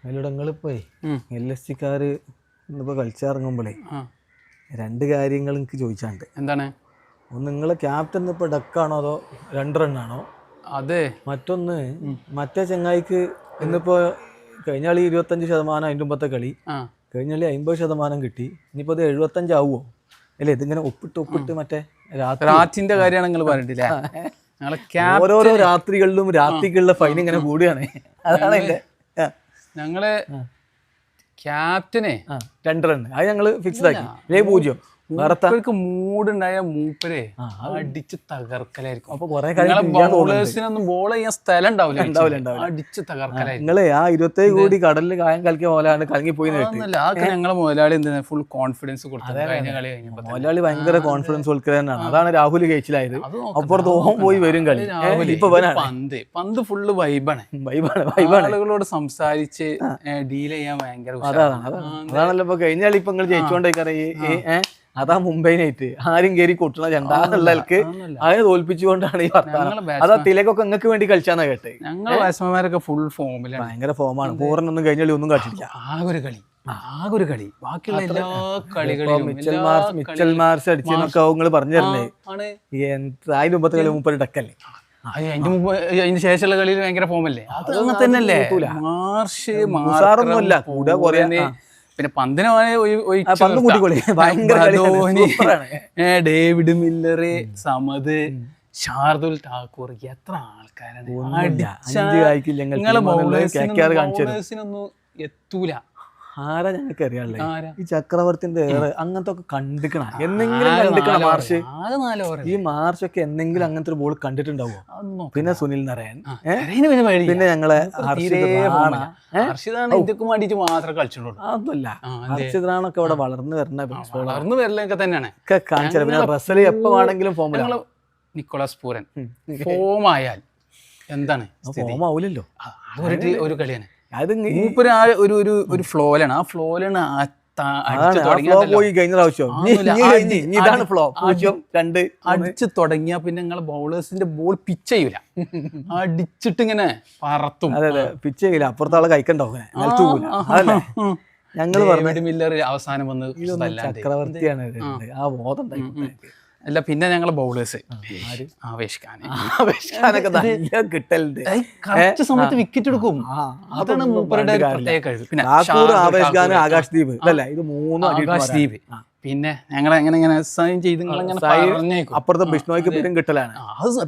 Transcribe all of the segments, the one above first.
അതിലിടങ്ങളിപ്പോയി LSC-ക്കാര് ഇന്നിപ്പോൾ കളിച്ചിറങ്ങുമ്പോഴേ രണ്ട് കാര്യങ്ങൾ എനിക്ക് ചോദിച്ചാണ്ട്. എന്താണ്? ഒന്ന്, നിങ്ങളെ ക്യാപ്റ്റൻ ഇപ്പോൾ ഡക്കാണോ അതോ 2 റണ്ണാണോ? അതെ. മറ്റൊന്ന്, മറ്റേ ചെങ്ങായിക്ക് ഇന്നിപ്പോൾ കഴിഞ്ഞ കളി 25%, അതിൻ്റെ മുമ്പത്തെ കളി കഴിഞ്ഞ കളി 50% കിട്ടി. ഇനിയിപ്പോൾ ഇത് 75 ആവുമോ? അല്ലേ, ഇതിങ്ങനെ ഒപ്പിട്ട് മറ്റേ രാത്രിന്റെ കാര്യമാണ് നിങ്ങൾ പറഞ്ഞിട്ടില്ലേ? ഓരോരോ രാത്രികളിലും രാത്രിക്കുള്ള ഫൈൻ ഇങ്ങനെ കൂടുകയാണ്. അതാണ് എൻ്റെ ഞങ്ങള് ക്യാപ്റ്റനെ 2 റൺ അത് ഞങ്ങള് ഫിക്സ്ഡ് ആക്കി. 0 മൂപ്പർക്ക് മൂടുണ്ടായ മൂപ്പരെ അടിച്ച് തകർക്കലായിരിക്കും. അപ്പൊ കുറെ ബോളേഴ്സിനൊന്നും ബോൾ ചെയ്യാൻ സ്ഥലം ഉണ്ടാവില്ല, അടിച്ച് തകർക്കലായിരിക്കും. നിങ്ങളെ ആ 27 കോടി കടലിൽ കായം കളിക്കിയ പോലെയാണ് കളങ്ങിപ്പോയി. ആക്കെ ഞങ്ങളെ മുതലാളി എന്തിനാ ഫുൾ കോൺഫിഡൻസ് കൊടുത്തത് കഴിഞ്ഞ കളി കഴിഞ്ഞപ്പോ. മുതലാളി ഭയങ്കര കോൺഫിഡൻസ് കൊടുക്കുന്നതാണ്. അതാണ് രാഹുൽ കഴിച്ചിലായത്. അപ്പുറത്ത് ഓഹം പോയി വരും കളി. പന്ത് ഫുള്ള് വൈബാണ്. ആളുകളോട് സംസാരിച്ച് ഡീൽ ചെയ്യാൻ ഭയങ്കര അതാണല്ലോ ഇപ്പൊ കഴിഞ്ഞ കളി ഇപ്പൊ നിങ്ങൾ ജയിച്ചോണ്ടേക്കറിയ. അതാ മുംബൈനായിട്ട് ആരും കയറി കൊട്ടണ രണ്ടാളുള്ളവർക്ക് അതിനെ തോൽപ്പിച്ചുകൊണ്ടാണ് ഈ വർത്തമാനം. അതാ തിലകൊക്കെ നിങ്ങൾക്ക് വേണ്ടി കളിച്ചാന്നാ കേട്ടെ. ഞങ്ങളെ ബാറ്റ്സ്മാൻമാരൊക്കെ ഫുൾ ഫോമിലാണ്, ഭയങ്കര ഫോമാണ്. പൂർണ്ണൊന്നും കഴിഞ്ഞ കളി ഒന്നും കാട്ടില്ല. ആകെ ഒരു കളി ബാക്കിയുള്ള എല്ലാ കളികളും മിച്ചൽ മാർച്ച് അടിച്ചെന്നൊക്കെ നിങ്ങൾ പറഞ്ഞു തരുന്നേ. അതിന് മുമ്പത്തെ കളി 30 ഡക്കല്ലേ. അതിന് ശേഷമുള്ള കളിയിൽ ഭയങ്കര ഫോമല്ലേ. അത് അങ്ങനെ തന്നെയല്ലേ. മാർഷൊന്നുമല്ല കൂടെ കുറേ. പിന്നെ പന്തിനെ ഡേവിഡ് മില്ലർ, സമദ്, ഷാർദുൽ ഠാക്കൂർ, എത്ര ആൾക്കാരാണ്. നിങ്ങളെ ബൗളേഴ്സിനൊന്നും എത്തൂല. ആരാ ഞങ്ങൾക്ക് അറിയാനുള്ളത്? ഈ ചക്രവർത്തിന്റെ അങ്ങനത്തെ ഒക്കെ കണ്ടിക്കണം, എന്തെങ്കിലും കണ്ടിക്കണം. മാർഷ്, ഈ മാർഷൊക്കെ എന്തെങ്കിലും അങ്ങനത്തെ ഒരു ബോൾ കണ്ടിട്ടുണ്ടാവോ? പിന്നെ സുനിൽ നാരായൺ, പിന്നെ ഞങ്ങളെ അതൊന്നുമല്ല. ഹർഷിദാണൊക്കെ ഇവിടെ വളർന്നു വരലൊക്കെ തന്നെയാണ്. പിന്നെ റസല് എപ്പോ വേണമെങ്കിലും ഫോമിലാണ്. നിക്കോളാസ് പൂരൻ ഫോമായാൽ എന്താണ്? ഫോമാവൂലല്ലോ, ഒരു കളിയാണ്. ഒരു ഫ്ലോയിലാണ്. ആ ഫ്ലോയിലാണ് അടിച്ചു തുടങ്ങിയ പിന്നെ നിങ്ങളെ ബൗളേഴ്സിന്റെ ബോൾ പിച്ച് ചെയ്യൂല, അടിച്ചിട്ട് ഇങ്ങനെ പറത്തും. പിച്ച് ചെയ്യില്ല, അപ്പുറത്തെ ആളെ കഴിക്കണ്ടാവും. ഞങ്ങള് പറഞ്ഞു മില്ലർ അവസാനം വന്ന് ചക്രവർത്തിയാണ് ആ ബോധം. അല്ല, പിന്നെ ഞങ്ങളെ ബൗളേഴ്സ് ആവേശ് കിട്ടലുണ്ട്, സമയത്ത് വിക്കറ്റ് എടുക്കും. അതാണ് മൂപ്പരുടെ പ്രത്യേക കഴിവ്. പിന്നെ ആകാശ്ദീപ്, ഇത് 3 ആകാശ്ദീപ്. പിന്നെ ഞങ്ങളെ എങ്ങനെ സൈൻ ചെയ്ത് അപ്പുറത്തെ ബിഷ്ണോയ്ക്ക് പേരും കിട്ടലാണ്.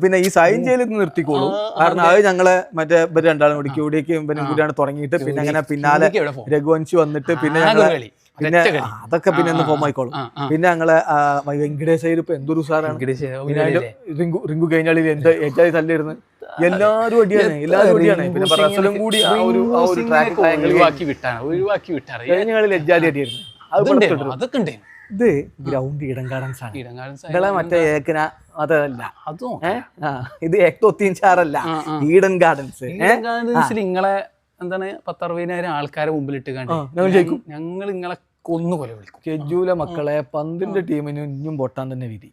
പിന്നെ ഈ സൈൻ ചെയ്യൽ നിർത്തിക്കോളൂ, കാരണം അത് ഞങ്ങളെ മറ്റേ ഇവര് രണ്ടാളും കൂടി കൂടിയാണ് തുടങ്ങിയിട്ട് പിന്നെ അങ്ങനെ പിന്നാലെ രഘുവൻഷി വന്നിട്ട് പിന്നെ പിന്നെ അതൊക്കെ പിന്നെ ഒന്ന് ഫോം ആയിക്കോളും. പിന്നെ ഞങ്ങളെ വെങ്കടേശ് ഇപ്പൊ എന്തൊരു സാറാണ്. റിങ്കു കഴിഞ്ഞാളിൽ എന്താ ഏറ്റവും തല്ലിരുന്ന് എല്ലാരും അടിയാണ്, പിന്നെ റസലും കൂടി കഴിഞ്ഞ കളിയിൽ എജ്ജാതി അടിയായിരുന്നു. അതൊക്കെ ഉണ്ട്. ഇത് ഗ്രൗണ്ട് ഈഡൻ ഗാർഡൻസ് ആണ്. നിങ്ങളെ മറ്റേ ഏക്കന അതല്ല, ഇത് 103 ഈഡൻ ഗാർഡൻസ്. നിങ്ങളെ എന്താണ് 10-60,000 ആൾക്കാരെ മുമ്പിലിട്ട് കണ്ടു ഞങ്ങൾ നിങ്ങളെ കൊന്നുകൊല വിളിക്കും. കെജൂല മക്കളെ, പന്തിന്റെ ടീമിന് ഇനിയും പൊട്ടാൻ തന്നെ വിധി.